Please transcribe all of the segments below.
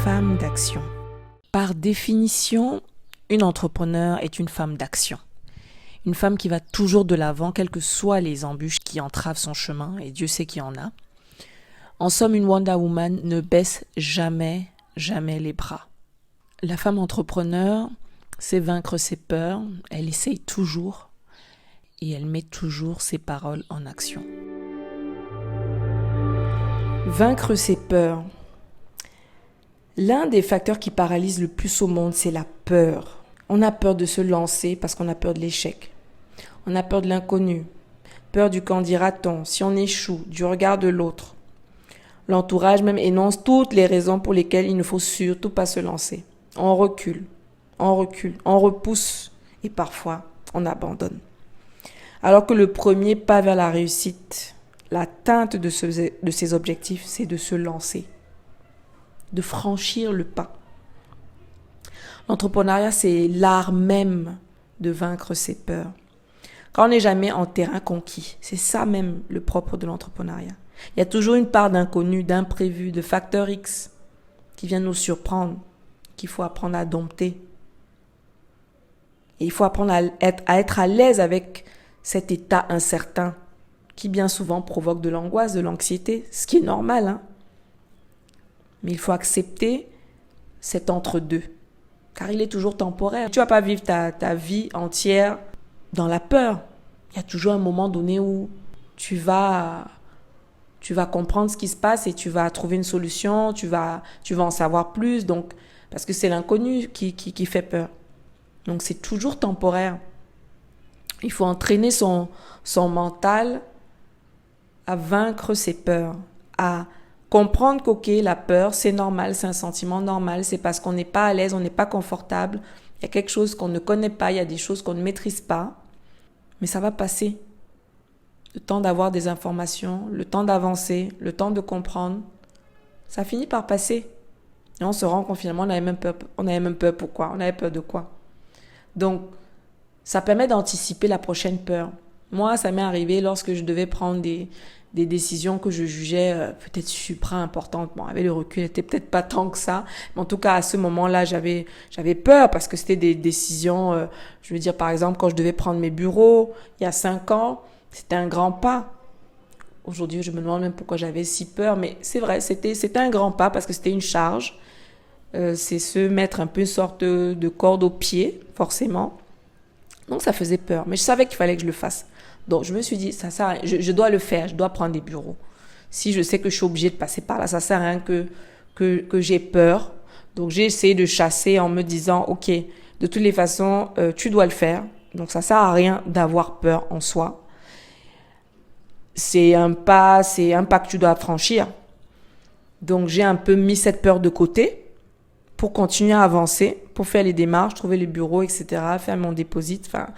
femme d'action. Par définition, une entrepreneur est une femme d'action. Une femme qui va toujours de l'avant, quelles que soient les embûches qui entravent son chemin, et Dieu sait qu'il y en a. En somme, une Wonder Woman ne baisse jamais les bras. La femme entrepreneur sait vaincre ses peurs, elle essaye toujours et elle met toujours ses paroles en action. Vaincre ses peurs. L'un des facteurs qui paralyse le plus au monde, c'est la peur. On a peur de se lancer parce qu'on a peur de l'échec. On a peur de l'inconnu, peur du qu'en dira-t-on, si on échoue, du regard de l'autre. L'entourage même énonce toutes les raisons pour lesquelles il ne faut surtout pas se lancer. On recule, on repousse et parfois on abandonne. Alors que le premier pas vers la réussite, l'atteinte de ses objectifs, c'est de se lancer, de franchir le pas. L'entrepreneuriat, c'est l'art même de vaincre ses peurs. Quand on n'est jamais en terrain conquis, c'est ça même le propre de l'entrepreneuriat. Il y a toujours une part d'inconnu, d'imprévu, de facteur X qui vient nous surprendre, qu'il faut apprendre à dompter. Et il faut apprendre à être à l'aise avec cet état incertain qui bien souvent provoque de l'angoisse, de l'anxiété, ce qui est normal, hein. Mais il faut accepter cet entre-deux, car il est toujours temporaire. Tu ne vas pas vivre ta vie entière dans la peur. Il y a toujours un moment donné où tu vas comprendre ce qui se passe et tu vas trouver une solution, tu vas en savoir plus, donc, parce que c'est l'inconnu qui fait peur. Donc c'est toujours temporaire. Il faut entraîner son mental à vaincre ses peurs, à comprendre qu'ok, la peur, c'est normal, c'est un sentiment normal, c'est parce qu'on n'est pas à l'aise, on n'est pas confortable, il y a quelque chose qu'on ne connaît pas, il y a des choses qu'on ne maîtrise pas, mais ça va passer. Le temps d'avoir des informations, le temps d'avancer, le temps de comprendre, ça finit par passer. Et on se rend compte finalement, on avait même peur pourquoi, on avait peur de quoi. Donc, ça permet d'anticiper la prochaine peur. Moi, ça m'est arrivé lorsque je devais prendre des décisions que je jugeais peut-être supra importantes. Bon, avec le recul, c'était peut-être pas tant que ça. Mais en tout cas, à ce moment-là, j'avais peur parce que c'était des décisions, je veux dire, par exemple, quand je devais prendre mes bureaux, il y a 5 ans, c'était un grand pas. Aujourd'hui, je me demande même pourquoi j'avais si peur. Mais c'est vrai, c'était un grand pas parce que c'était une charge. C'est se mettre un peu une sorte de corde au pied, forcément. Donc, ça faisait peur. Mais je savais qu'il fallait que je le fasse. Donc, je me suis dit, ça sert à rien. Je dois le faire. Je dois prendre des bureaux. Si je sais que je suis obligée de passer par là, ça sert à rien que j'ai peur. Donc, j'ai essayé de chasser en me disant, OK, de toutes les façons, tu dois le faire. Donc, ça sert à rien d'avoir peur en soi. C'est un pas que tu dois franchir. Donc, j'ai un peu mis cette peur de côté pour continuer à avancer, pour faire les démarches, trouver les bureaux, etc., faire mon déposit, enfin,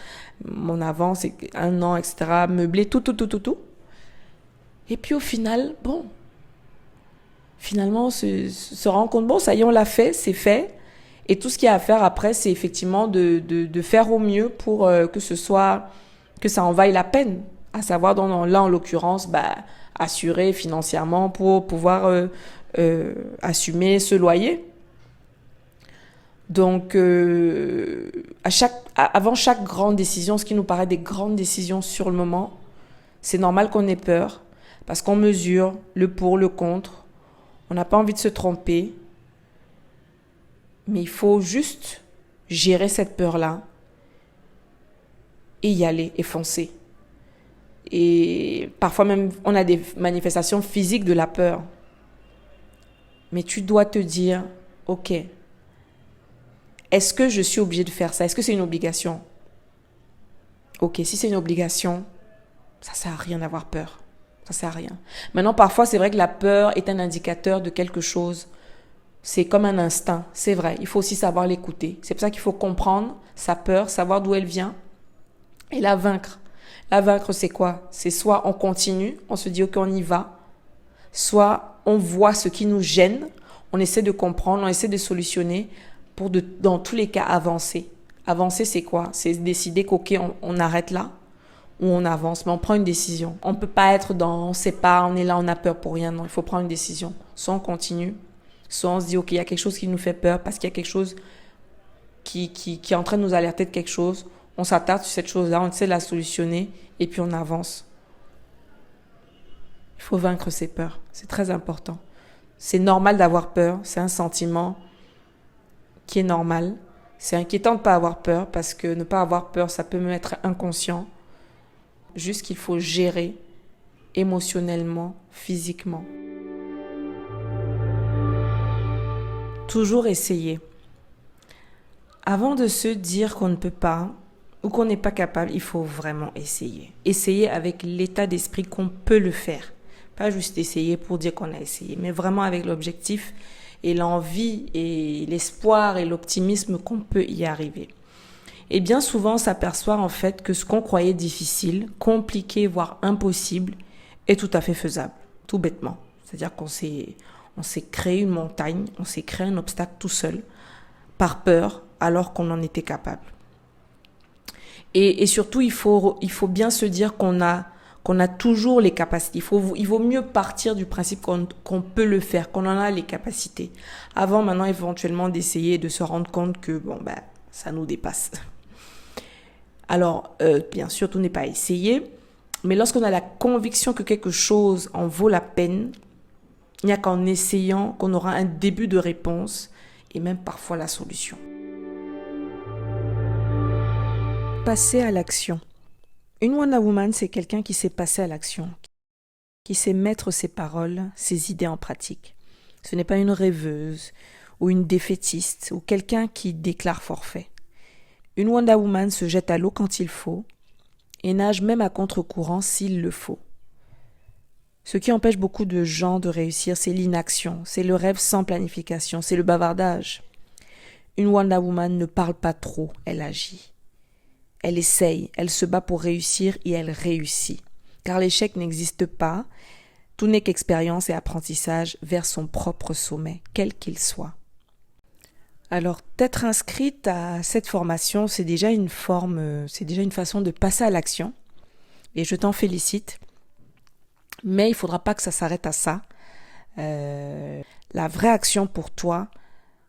mon avance, 1 an, etc., meubler, tout. Et puis au final, finalement, se rend compte, ça y est, on l'a fait, c'est fait. Et tout ce qu'il y a à faire après, c'est effectivement de faire au mieux pour que ça en vaille la peine. À savoir, là, en l'occurrence, assurer financièrement pour pouvoir assumer ce loyer. Donc, avant chaque grande décision, ce qui nous paraît des grandes décisions sur le moment, c'est normal qu'on ait peur parce qu'on mesure le pour, le contre. On n'a pas envie de se tromper, mais il faut juste gérer cette peur-là et y aller et foncer. Et parfois même, on a des manifestations physiques de la peur. Mais tu dois te dire, OK, est-ce que je suis obligée de faire ça? Est-ce que c'est une obligation? Ok, si c'est une obligation, ça sert à rien d'avoir peur. Ça sert à rien. Maintenant, parfois, c'est vrai que la peur est un indicateur de quelque chose. C'est comme un instinct. C'est vrai. Il faut aussi savoir l'écouter. C'est pour ça qu'il faut comprendre sa peur, savoir d'où elle vient et la vaincre. La vaincre, c'est quoi? C'est soit on continue, on se dit ok, on y va. Soit on voit ce qui nous gêne, on essaie de comprendre, on essaie de solutionner pour dans tous les cas avancer. Avancer, c'est quoi? C'est décider qu'ok, on arrête là ou on avance, mais on prend une décision. On ne peut pas être on ne sait pas, on est là, on a peur pour rien. Non, il faut prendre une décision. Soit on continue, Soit on se dit, ok, il y a quelque chose qui nous fait peur parce qu'il y a quelque chose qui est en train de nous alerter de quelque chose. On s'attarde sur cette chose-là, on essaie de la solutionner et puis on avance. Il faut vaincre ses peurs, c'est très important. C'est normal d'avoir peur, c'est un sentiment qui est normal. C'est inquiétant de ne pas avoir peur parce que ne pas avoir peur, ça peut même être inconscient. Juste qu'il faut gérer émotionnellement, physiquement. Toujours essayer. Avant de se dire qu'on ne peut pas ou qu'on n'est pas capable, il faut vraiment essayer. Essayer avec l'état d'esprit qu'on peut le faire. Pas juste essayer pour dire qu'on a essayé, mais vraiment avec l'objectif et l'envie et l'espoir et l'optimisme qu'on peut y arriver. Et bien souvent, on s'aperçoit en fait que ce qu'on croyait difficile, compliqué, voire impossible, est tout à fait faisable, tout bêtement. C'est-à-dire qu'on s'est créé une montagne, on s'est créé un obstacle tout seul, par peur, alors qu'on en était capable. Et surtout, il faut bien se dire qu'on a toujours les capacités. Il vaut mieux partir du principe qu'on peut le faire, qu'on en a les capacités. Avant, maintenant, éventuellement, d'essayer de se rendre compte que, ça nous dépasse. Alors, bien sûr, tout n'est pas essayé, mais lorsqu'on a la conviction que quelque chose en vaut la peine, il n'y a qu'en essayant qu'on aura un début de réponse et même parfois la solution. Passer à l'action. Une Wonder Woman, c'est quelqu'un qui sait passer à l'action, qui sait mettre ses paroles, ses idées en pratique. Ce n'est pas une rêveuse ou une défaitiste ou quelqu'un qui déclare forfait. Une Wonder Woman se jette à l'eau quand il faut et nage même à contre-courant s'il le faut. Ce qui empêche beaucoup de gens de réussir, c'est l'inaction, c'est le rêve sans planification, c'est le bavardage. Une Wonder Woman ne parle pas trop, elle agit. Elle essaye, elle se bat pour réussir et elle réussit. Car l'échec n'existe pas, tout n'est qu'expérience et apprentissage vers son propre sommet, quel qu'il soit. Alors, d'être inscrite à cette formation, c'est déjà une façon de passer à l'action. Et je t'en félicite. Mais il ne faudra pas que ça s'arrête à ça. La vraie action pour toi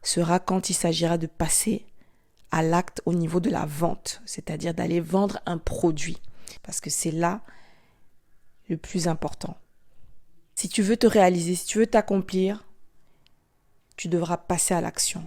sera quand il s'agira de passer à l'acte au niveau de la vente, c'est-à-dire d'aller vendre un produit. Parce que c'est là le plus important. Si tu veux te réaliser, si tu veux t'accomplir, tu devras passer à l'action.